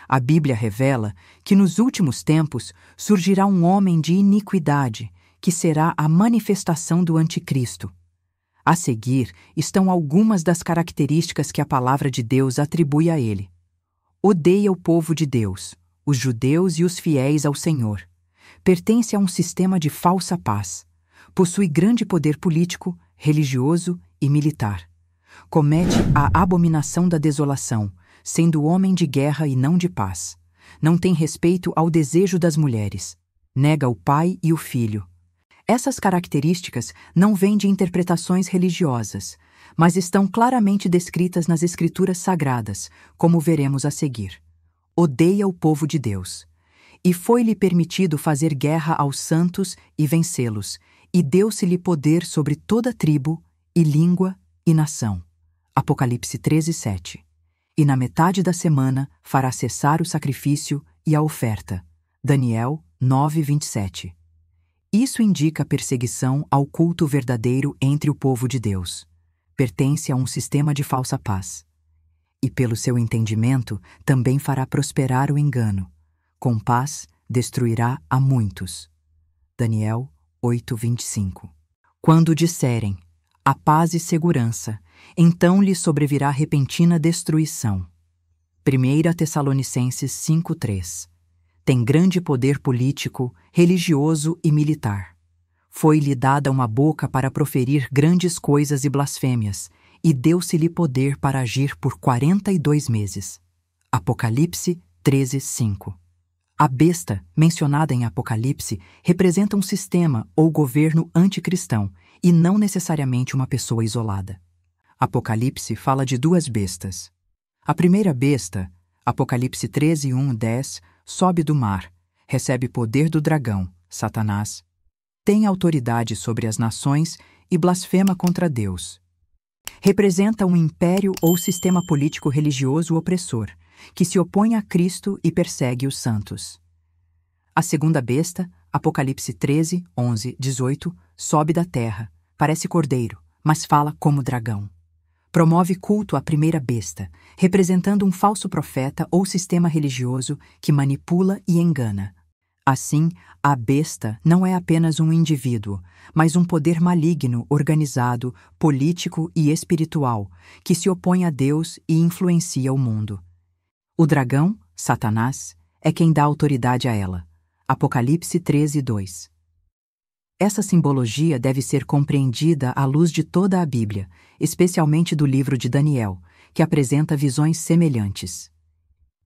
A Bíblia revela que nos últimos tempos surgirá um homem de iniquidade, que será a manifestação do Anticristo. A seguir estão algumas das características que a palavra de Deus atribui a ele. Odeia o povo de Deus, os judeus e os fiéis ao Senhor. Pertence a um sistema de falsa paz. Possui grande poder político, religioso e militar. Comete a abominação da desolação, sendo homem de guerra e não de paz. Não tem respeito ao desejo das mulheres. Nega o pai e o filho. Essas características não vêm de interpretações religiosas, mas estão claramente descritas nas Escrituras Sagradas, como veremos a seguir. Odeia o povo de Deus. E foi-lhe permitido fazer guerra aos santos e vencê-los, e deu-se-lhe poder sobre toda tribo, e língua, e nação. Apocalipse 13:7. E na metade da semana fará cessar o sacrifício e a oferta. Daniel 9:27. Isso indica perseguição ao culto verdadeiro entre o povo de Deus. Pertence a um sistema de falsa paz. E pelo seu entendimento também fará prosperar o engano. Com paz destruirá a muitos. Daniel 8:25. Quando disserem a paz e segurança, então lhe sobrevirá repentina destruição. 1 Tessalonicenses 5:3. Tem grande poder político, religioso e militar. Foi-lhe dada uma boca para proferir grandes coisas e blasfêmias, e deu-se-lhe poder para agir por 42 meses. Apocalipse 13:5. A besta, mencionada em Apocalipse, representa um sistema ou governo anticristão, e não necessariamente uma pessoa isolada. Apocalipse fala de duas bestas. A primeira besta, Apocalipse 13:1-10, sobe do mar, recebe poder do dragão, Satanás, tem autoridade sobre as nações e blasfema contra Deus. Representa um império ou sistema político-religioso opressor, que se opõe a Cristo e persegue os santos. A segunda besta, Apocalipse 13:11-18, sobe da terra, parece cordeiro, mas fala como dragão. Promove culto à primeira besta, representando um falso profeta ou sistema religioso que manipula e engana. Assim, a besta não é apenas um indivíduo, mas um poder maligno, organizado, político e espiritual, que se opõe a Deus e influencia o mundo. O dragão, Satanás, é quem dá autoridade a ela. Apocalipse 13:2. Essa simbologia deve ser compreendida à luz de toda a Bíblia, especialmente do livro de Daniel, que apresenta visões semelhantes.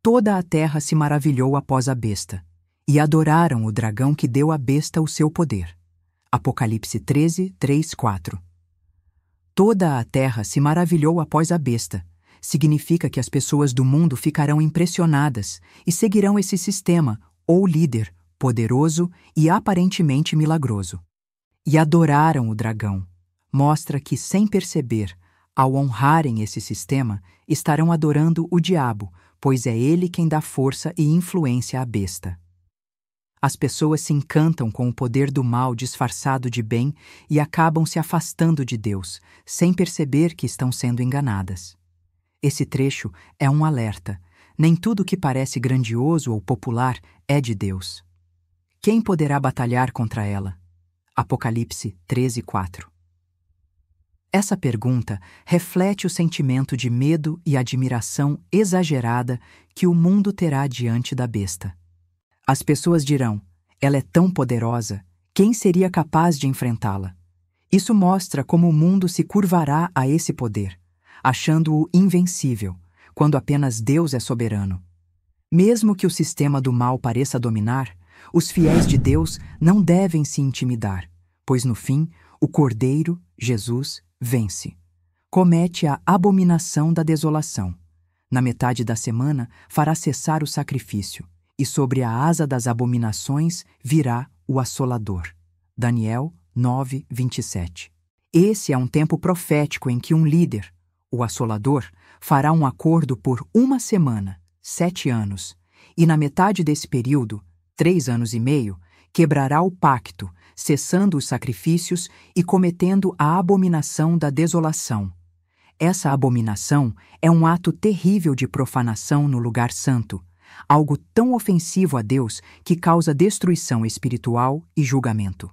Toda a terra se maravilhou após a besta, e adoraram o dragão que deu à besta o seu poder. Apocalipse 13:3-4. Toda a terra se maravilhou após a besta. Significa que as pessoas do mundo ficarão impressionadas e seguirão esse sistema, ou líder, poderoso e aparentemente milagroso. E adoraram o dragão. Mostra que, sem perceber, ao honrarem esse sistema, estarão adorando o diabo, pois é ele quem dá força e influência à besta. As pessoas se encantam com o poder do mal disfarçado de bem e acabam se afastando de Deus, sem perceber que estão sendo enganadas. Esse trecho é um alerta. Nem tudo que parece grandioso ou popular é de Deus. Quem poderá batalhar contra ela? Apocalipse 13:4. Essa pergunta reflete o sentimento de medo e admiração exagerada que o mundo terá diante da besta. As pessoas dirão: ela é tão poderosa, quem seria capaz de enfrentá-la? Isso mostra como o mundo se curvará a esse poder, achando-o invencível, quando apenas Deus é soberano. Mesmo que o sistema do mal pareça dominar, os fiéis de Deus não devem se intimidar, pois no fim, o Cordeiro, Jesus, vence. Comete a abominação da desolação. Na metade da semana, fará cessar o sacrifício, e sobre a asa das abominações virá o assolador. Daniel 9:27. Esse é um tempo profético em que um líder, o assolador, fará um acordo por 1 semana, 7 anos, e na metade desse período, 3 anos e meio, quebrará o pacto, cessando os sacrifícios e cometendo a abominação da desolação. Essa abominação é um ato terrível de profanação no lugar santo, algo tão ofensivo a Deus que causa destruição espiritual e julgamento.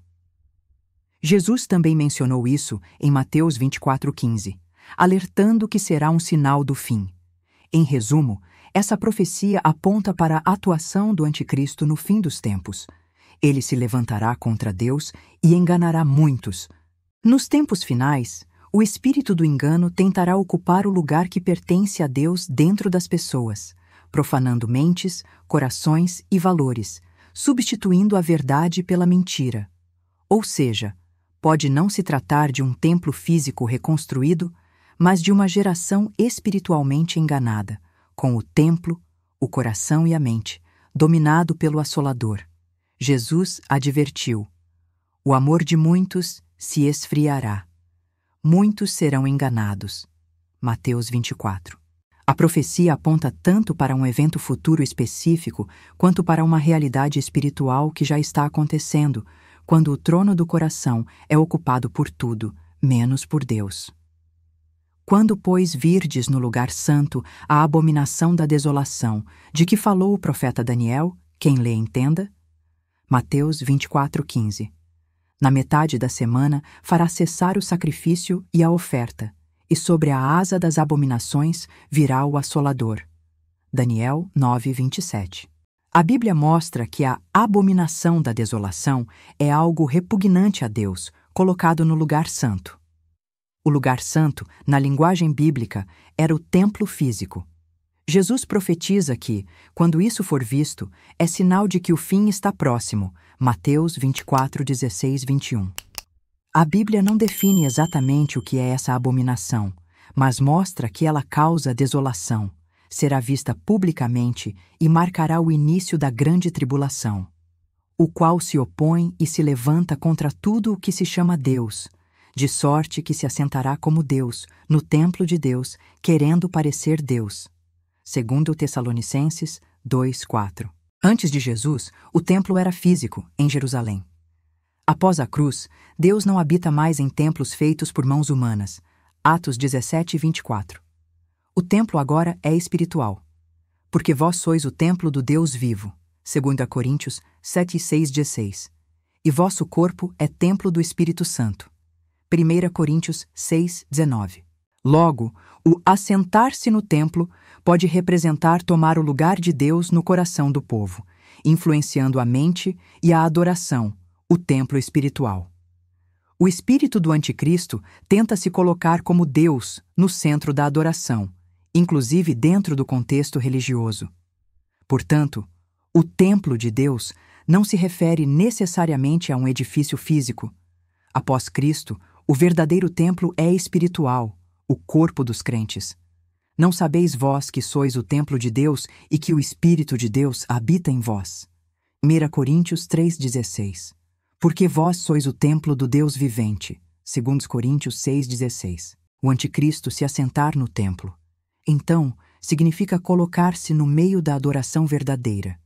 Jesus também mencionou isso em Mateus 24:15, alertando que será um sinal do fim. Em resumo, essa profecia aponta para a atuação do anticristo no fim dos tempos. Ele se levantará contra Deus e enganará muitos. Nos tempos finais, o espírito do engano tentará ocupar o lugar que pertence a Deus dentro das pessoas, profanando mentes, corações e valores, substituindo a verdade pela mentira. Ou seja, pode não se tratar de um templo físico reconstruído, mas de uma geração espiritualmente enganada, com o templo, o coração e a mente, dominado pelo assolador. Jesus advertiu: o amor de muitos se esfriará. Muitos serão enganados. Mateus 24. A profecia aponta tanto para um evento futuro específico quanto para uma realidade espiritual que já está acontecendo, quando o trono do coração é ocupado por tudo, menos por Deus. Quando, pois, virdes no lugar santo a abominação da desolação, de que falou o profeta Daniel, quem lê entenda? Mateus 24:15. Na metade da semana fará cessar o sacrifício e a oferta, e sobre a asa das abominações virá o assolador. Daniel 9:27. A Bíblia mostra que a abominação da desolação é algo repugnante a Deus, colocado no lugar santo. O lugar santo, na linguagem bíblica, era o templo físico. Jesus profetiza que, quando isso for visto, é sinal de que o fim está próximo. Mateus 24:16-21. A Bíblia não define exatamente o que é essa abominação, mas mostra que ela causa desolação, será vista publicamente e marcará o início da grande tribulação, o qual se opõe e se levanta contra tudo o que se chama Deus, de sorte que se assentará como Deus, no templo de Deus, querendo parecer Deus. Segundo Tessalonicenses 2:4. Antes de Jesus, o templo era físico, em Jerusalém. Após a cruz, Deus não habita mais em templos feitos por mãos humanas. Atos 17:24. O templo agora é espiritual. Porque vós sois o templo do Deus vivo. 2 Coríntios 7:6-16. E vosso corpo é templo do Espírito Santo. 1 Coríntios 6:19. Logo, o assentar-se no templo pode representar tomar o lugar de Deus no coração do povo, influenciando a mente e a adoração, o templo espiritual. O espírito do anticristo tenta se colocar como Deus no centro da adoração, inclusive dentro do contexto religioso. Portanto, o templo de Deus não se refere necessariamente a um edifício físico. Após Cristo, o verdadeiro templo é espiritual, o corpo dos crentes. Não sabeis vós que sois o templo de Deus e que o Espírito de Deus habita em vós? 1 Coríntios 3:16. Porque vós sois o templo do Deus vivente. 2 Coríntios 6:16. O anticristo se assentar no templo. Então, significa colocar-se no meio da adoração verdadeira,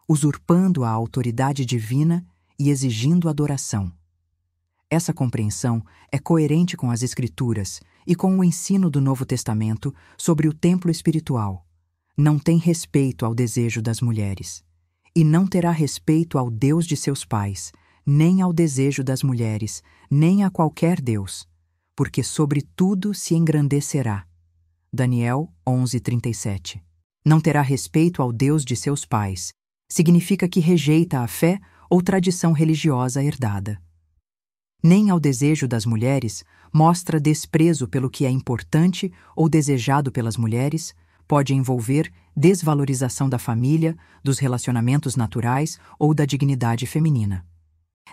usurpando a autoridade divina e exigindo adoração. Essa compreensão é coerente com as Escrituras e com o ensino do Novo Testamento sobre o templo espiritual. Não tem respeito ao desejo das mulheres, e não terá respeito ao Deus de seus pais, nem ao desejo das mulheres, nem a qualquer Deus, porque sobre tudo se engrandecerá. Daniel 11:37. Não terá respeito ao Deus de seus pais. Significa que rejeita a fé ou tradição religiosa herdada. Nem ao desejo das mulheres, mostra desprezo pelo que é importante ou desejado pelas mulheres, pode envolver desvalorização da família, dos relacionamentos naturais ou da dignidade feminina.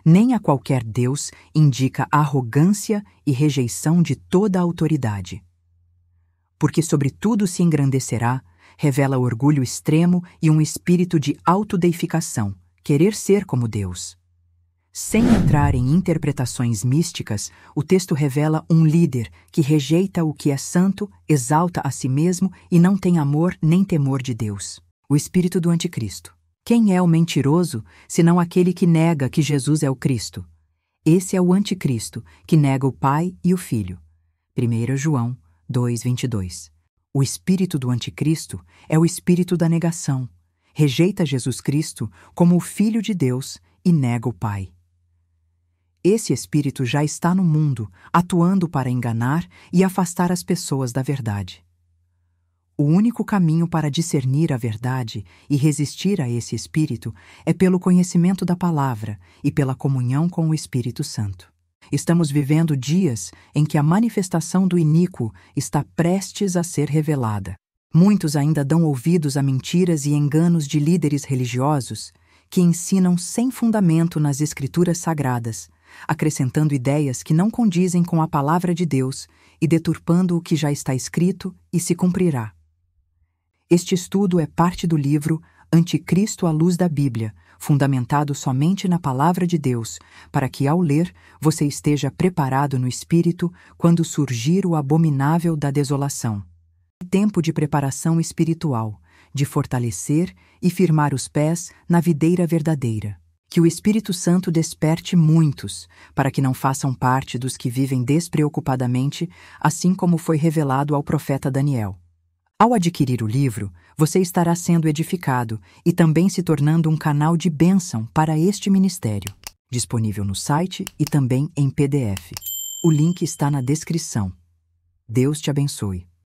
Nem a qualquer Deus indica arrogância e rejeição de toda a autoridade. Porque sobre tudo se engrandecerá, revela orgulho extremo e um espírito de autodeificação, querer ser como Deus. Sem entrar em interpretações místicas, o texto revela um líder que rejeita o que é santo, exalta a si mesmo e não tem amor nem temor de Deus. O espírito do anticristo. Quem é o mentiroso, senão aquele que nega que Jesus é o Cristo? Esse é o anticristo, que nega o Pai e o Filho. 1 João 2:22. O espírito do anticristo é o espírito da negação, rejeita Jesus Cristo como o Filho de Deus e nega o Pai. Esse espírito já está no mundo, atuando para enganar e afastar as pessoas da verdade. O único caminho para discernir a verdade e resistir a esse espírito é pelo conhecimento da palavra e pela comunhão com o Espírito Santo. Estamos vivendo dias em que a manifestação do iníquo está prestes a ser revelada. Muitos ainda dão ouvidos a mentiras e enganos de líderes religiosos que ensinam sem fundamento nas Escrituras Sagradas, acrescentando ideias que não condizem com a palavra de Deus e deturpando o que já está escrito e se cumprirá. Este estudo é parte do livro Anticristo à Luz da Bíblia, fundamentado somente na palavra de Deus, para que, ao ler, você esteja preparado no espírito quando surgir o abominável da desolação. Tempo de preparação espiritual, de fortalecer e firmar os pés na videira verdadeira. Que o Espírito Santo desperte muitos, para que não façam parte dos que vivem despreocupadamente, assim como foi revelado ao profeta Daniel. Ao adquirir o livro, você estará sendo edificado e também se tornando um canal de bênção para este ministério. Disponível no site e também em PDF. O link está na descrição. Deus te abençoe.